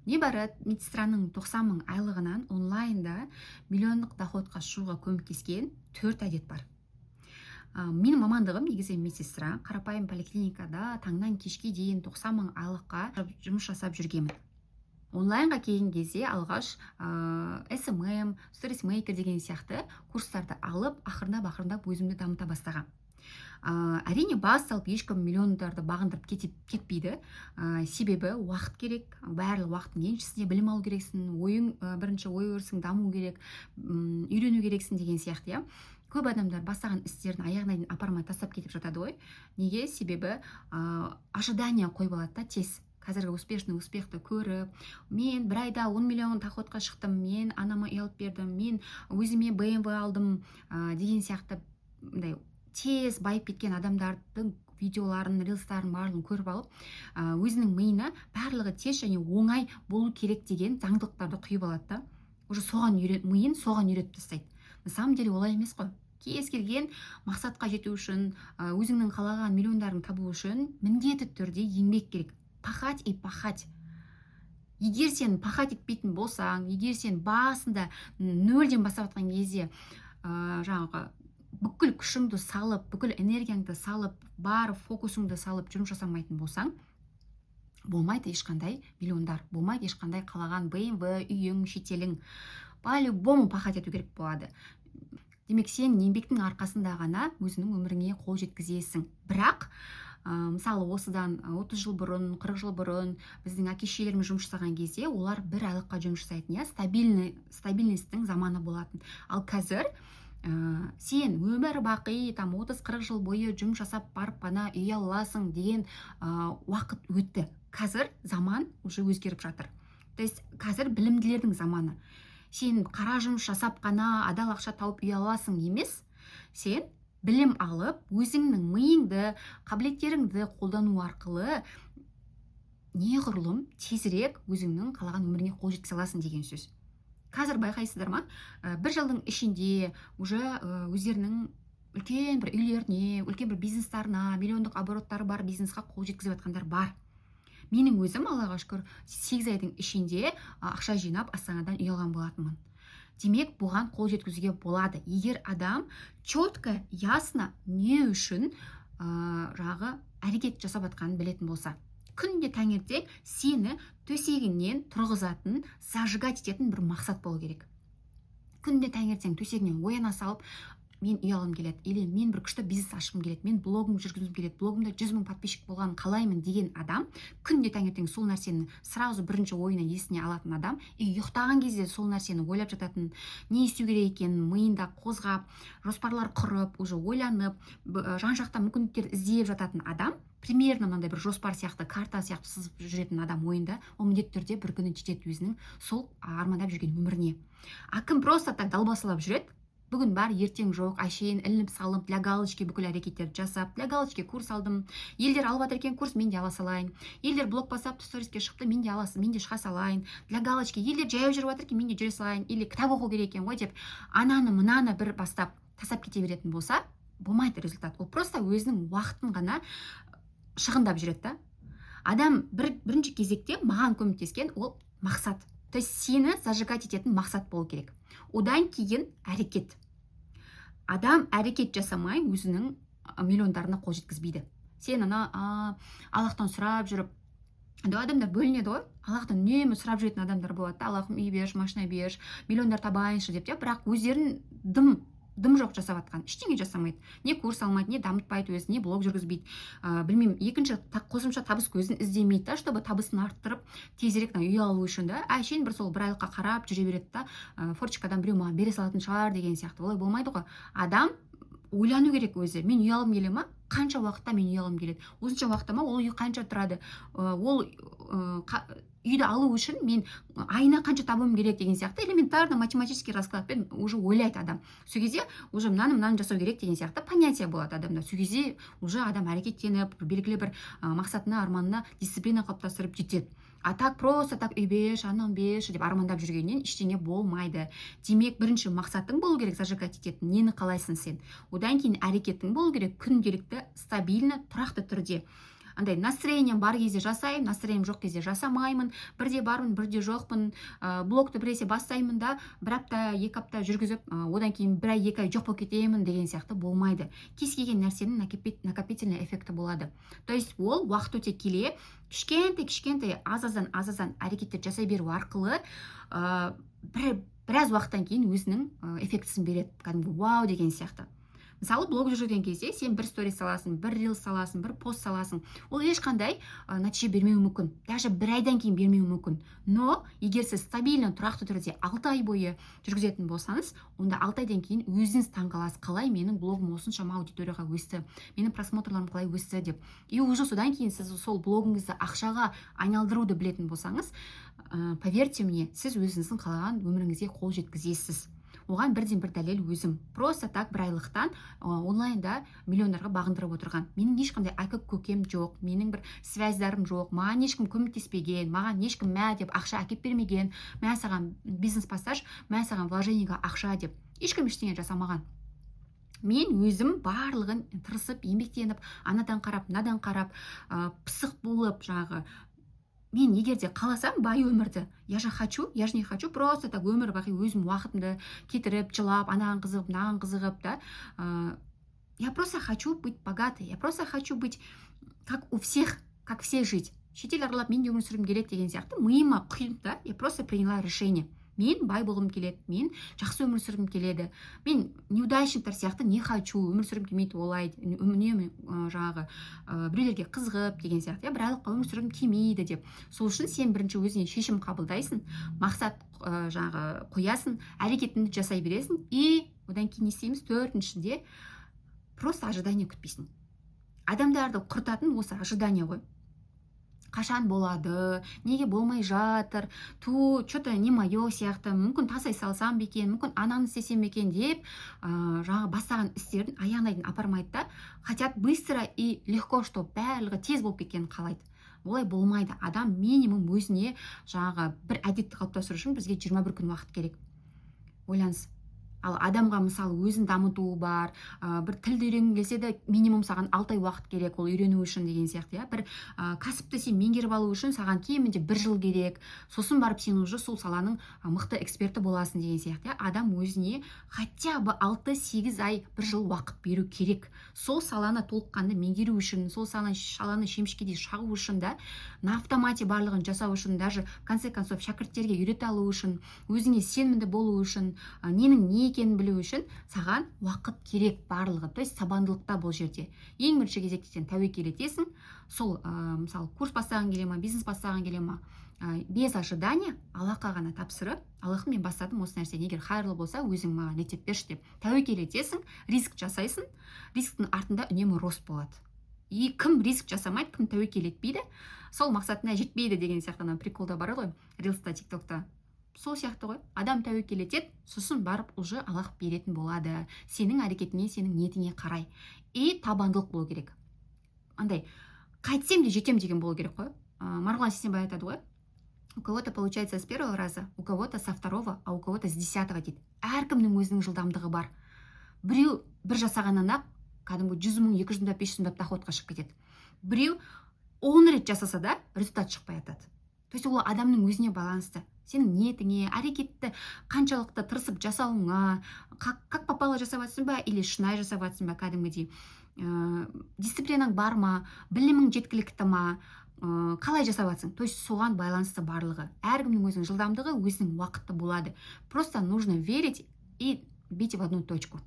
Небәрі медсестраның 90 мың айлығынан онлайнда миллиондық доходқа шығуға көмектескен 4 әдет бар. Менің мамандығым негізі медсестра, қарапайым поликлиникада таңнан кешке дейін 90 мың айлыққа жұмыс жасап жүргенмін. Онлайнға келген кезде алғаш SMM, сторисмейкер деген сияқты курстарды алып, ақырындап өзімді дамыта бастағам. Әрине бас салып ешкім миллиондарды бағындырып кетпейді. Себебі уақыт керек, барлық уақыттың еншісіне білім алу керексің, бірінші ой өрісің даму керек, үйрену керексің деген сияқты. Көп адамдар бастаған істерін аяғына дейін апармай тастап кетіп жатады ғой. Неге? Себебі ожидание қойып алады да тез. Қазіргі успехті көріп, мен бір айда 10 миллион доходқа шықтым, мен анама үй алып бердім, мен өзіме BMW алдым деген сияқты тез байып кеткен адамдардың видеоларын, рилстарын барлығын көріп алып, өзінің миына барлығы тез және оңай болу керек деген заңдылықтарды құйып алады да. Уже миын соған үйретіп тастайды. На самом деле олай емес қой. Кез келген мақсатқа жету үшін, өзіңнің қалаған миллиондарын табу үшін міндетті түрде еңбек керек. Пахать и пахать. Егер сен пахать етпейтін болсаң, егер сен басында нөлден бастап жатқан кезде бүкіл күшіңді салып, бүкіл энергияңды салып, бар фокусыңды салып жұмыс жасамайтын болсаң, болмайды ешқандай миллиондар, болмайды ешқандай қалаған BMW, үйің, шетелің. По-любому пахать ету керек болады. Демек сен еңбектің арқасында ғана өзінің өміріңе қол жеткізесің. Бірақ мысалы осыдан 30 жыл бұрын, 40 жыл бұрын біздің әке-шешелеріміз жұмыс жасаған кезде олар бір айлыққа жұмыс жасайтын, стабильностьтің заманы болатын. Ал қазір сен өмір бақи 30-40 жыл бойы жұмыс жасап барып қана үй аласың деген уақыт өтті. Қазір заман уже өзгеріп жатыр. То есть қазір білімділердің заманы. Сен қара жұмыс жасап қана адал ақша тауып үй аласың емес, сен білім алып, өзіңнің миыңды, қабілеттеріңді қолдану арқылы неғұрлым тезірек өзіңнің қалаған өміріңе қол жеткізе аласың деген сөз. Қазір байқайсыздар ма? Бір жылдың ішінде уже өздерінің үлкен бір үйлеріне, үлкен бір бизнестарына, миллиондық обороттары бар бизнесқа қол жеткізіп жатқандар бар. Менің өзім, Аллаға шүкір, 8 айдың ішінде ақша жинап Астанадан үй алған болатынмын. Демек, бұған қол жеткізуге болады. Егер адам четко, ясно не үшін әрекет жасап жатқанын білетін болса. Күнде таңертең сені төсегінен тұрғызатын, зажигать ететін бір мақсат болу керек. Күнде таңертең төсегінен ояна салып, мен үй алғым келеді, или мен бір күшті бизнес ашқым келеді, мен блогым жүргізгім келеді, блогымда 100 мың подписчик болғанын қалаймын деген адам, күнде таңертең сол нәрсені сразу бірінші ойына есіне алатын адам, ұйықтаған кезде сол нәрсені ойлап жататын, не істеу керек екенін миында қозғап, жоспарлар құрып, уже ойланып, жан-жақта мүмкіндіктер іздеп жататын адам, примерно мынандай бір жоспар сияқты, карта сияқты сызып жүретін адам ойында, ол міндетті түрде бір күні жетеді өзінің сол армандап жүрген өміріне. А кім просто так далбасалап жүреді, бүгін бар, ертең жоқ, әшейін ілініп салып, для галочки бүкіл әрекеттерді жасап, для галочки курс алдым, елдер алып жатыр екен курс, мен де ала салайын, елдер блог басып сториске шықты, мен де шыға салайын, для галочки, елдер жаяу жүріп жатыр екен, мен де жүре салайын, или кітап оқу керек екен ғой деп, ананы мынаны бір бастап тастап кете беретін болса, болмайды результат. Ол просто өзінің уақытын ғана шығындап жүреді да. Адам бірінші кезекте маған көмектескен ол мақсат. То есть сені зажигать ететін мақсат болу керек. Одан кейін әрекет. Адам әрекет жасамай өзінің миллиондарына қол жеткізбейді. Сен Аллахтан сұрап жүріп, адамдар бөлінеді ғой, Аллахтан үнемі сұрап жүретін адамдар болады. Аллахым үй берші, машина берші, миллиондар табайыншы деп, бірақ өздерін дым жоқ жасап атқан, ештеңе жасамайды. Не курс алмайды, не дамытпайды өзін, не блог жүргізбейді. Білмеймін, екінші қосымша табыс көзін іздемейді да, чтобы табысын арттырып, тезірек үй алу үшін да, әшейін бір айлыққа қарап жүре береді да, форчикадан біреу маған бере салатын шығар деген сияқты. Олай болмайды ғой. Адам ойлану керек өзі. Мен үй алғым келе ма? Қанша уақытта мен үй алғым келеді? Осынша уақытта ма? Ол үй қанша тұрады? Ол үйді алу үшін мен айына қанша табуым керек деген сияқты элементарно математический раскладпен уже ойлайды адам. Сол кезде уже мынаны жасау керек деген сияқты понятие болады адамда. Сол кезде уже адам әрекеттеніп, белгілі бір мақсатына, арманына дисциплина қалыптастырып жетеді. А так просто так үй берші, анам берші деп армандап жүргеннен ештеңе болмайды. Демек, бірінші мақсатың болу керек, зажигать ететін, нені қалайсың сен. Одан кейін әрекетің болу керек, күнделікті, стабильно, тұрақты түрде. андай настроением бар кезде жасаймын, настроением жоқ кезде жасамаймын, бірде бармын, бірде жоқпын, блогты біресе бастаймын да бір апта, 2 апта жүргізіп, одан кейін 1 ай, 2 ай жоқ болып кетемін деген сияқты болмайды. Кез келген нәрсенің накопительный эффекті болады. То есть ол уақыт өте келе кішкентай аз-аздан әрекеттер жасай беру арқылы біраз уақыттан кейін өзінің эффектісін береді. Кәдімгі вау деген сияқты. Мысалы, блог жүрген кезде сен бір сторис саласың, бір рил саласың, бір пост саласың. Ол ешқандай нәтиже бермеуі мүмкін. Даже 1 айдан кейін бермеуі мүмкін. Но егер сіз стабильно, тұрақты түрде 6 ай бойы жүргізетін болсаңыз, онда 6 айдан кейін өзіңіз таңқаласыз, қалай менің блогым осыншама аудиторияға өсті, менің просмотрларым қалай өсті деп. И уже содан кейін сіз сол блогыңызды ақшаға айналдыруды білетін болсаңыз, поверьте мне, сіз өзіңіздің қалаған өміріңізге қол жеткізесіз. Оған бірден-бір дәлел өзім. Просто так бір айлықтан онлайнда миллиондарға бағындырып отырған. Менің ешқандай көкем жоқ, менің бір связьдарым жоқ, маған ешкім көмектеспеген, маған ешкім мә деп ақша әкеп бермеген, мә саған бизнес пассаж, мә саған вложениеға ақша деп. Ешкім ештеңе жасамаған. Мен өзім барлығын тырысып, еңбектеніп, анадан қарап, мынадан қарап, пысық болып, мен егер де қаласам бай өмірді, я же не хочу, просто так өмір бақи өзім уақытымды кетіріп, жылап, анаған қызығып, мынаған қызығып, да. Я просто хочу быть богатой, я просто хочу быть как у всех, как все жить. Шетел аралап мен де өмір сүргім келеді деген сияқты миыма құйып, да, я просто приняла решение. Мен бай болғым келеді, мен жақсы өмір сүргім келеді. Мен неудачниктар сияқты не хочу, өмір сүргім келмейді олай, үнемі біреулерге қызығып деген сияқты, бір айлыққа өмір сүргім келмейді деп. Сол үшін сен бірінші өзіңе шешім қабылдайсың, мақсат қоясың, әрекетіңді жасай бересің, и одан кейін не істейміз? 4-шіде просто ожидание күтпейсің. Адамдарды құртатын осы ожидание ғой. Қашан болады, неге болмай жатыр, что-то не мое сияқты, мүмкін тасай салсам бекен, мүмкін ананы істесем бекен деп, бастаған істерін аяғына апармайды да, хотят быстро и легко, что барлығы тез болып кеткенін қалайды. Олай болмайды. Адам минимум өзіне бір әдетті қалыптастыру үшін бізге 21 күн уақыт керек. Ойлаңыз. Ал адамға мысалы өзін дамытуы бар, бір тілді үйренгің келсе де минимум саған 6 ай уақыт керек ол үйрену үшін деген сияқты. Бір кәсіпті сен меңгеріп алу үшін саған кемінде 1 жыл керек. Сосын барып сен уже сол саланың мықты эксперті боласың деген сияқты. Адам өзіне хотя бы 6-8 ай 1 жыл уақыт беру керек. Сол саланы толыққанды меңгеру үшін, сол саланы шемішкедей шағу үшін, да, на автомате барлығын жасау үшін, даже в конце концов шәкірттерге үйрете алу үшін, өзіңе сенімді болу үшін, ненің не екенін білу үшін саған уақыт керек барлығы. То есть сабандылықта бұл жерде. Ең бірінші кезекте сен тәуекел етесің. Сол мысалы курс бастаған келе ма, бизнес бастаған келе ма, без ожидания Аллахқа ғана тапсырып, Аллахым мен бастадым осы нәрсені, егер хайырлы болса өзің маған реттеп берші деп тәуекел етесің, риск жасайсың. Рисктің артында үнемі рост болады. И кім риск жасамайды, кім тәуекел етпейді, сол мақсатына жетпейді деген сияқты приколда бар ғой, рилста, тиктокта. Сол сияқты ғой. Адам тәуекел етеді, сосын барып уже Аллах беретін болады. Сенің әрекетіңе, сенің ниетіңе қарай. И табандылық болу керек. Андай, қайтсем де жетем деген болу керек қой. Марғұлан Сейсенбай айтады ғой. У кого-то получается с 1-го раза, у кого-то со 2-го, а у кого-то с 10-го дейді. Әркімнің өзінің жылдамдығы бар. Біреу бір жасағаннан-ақ кәдімгі 100 мың, 200 мың, 500 мың доходқа шығып кетеді. Біреу 10 рет жасаса да результат шықпай жатады. То есть ол адамның өзіне байланысты. Сенің ниетіңе, әрекетті қаншалықты тырысып жасауыңа, как попало жасап жатсың ба, или шынайы жасап жатсың ба, кәдімгідей, дисциплинаң бар ма, білімің жеткілікті ма, қалай жасап жатсың. То есть соған байланысты барлығы. Әркімнің өзінің жылдамдығы, өзінің уақыты болады. Просто нужно верить и бить в одну точку.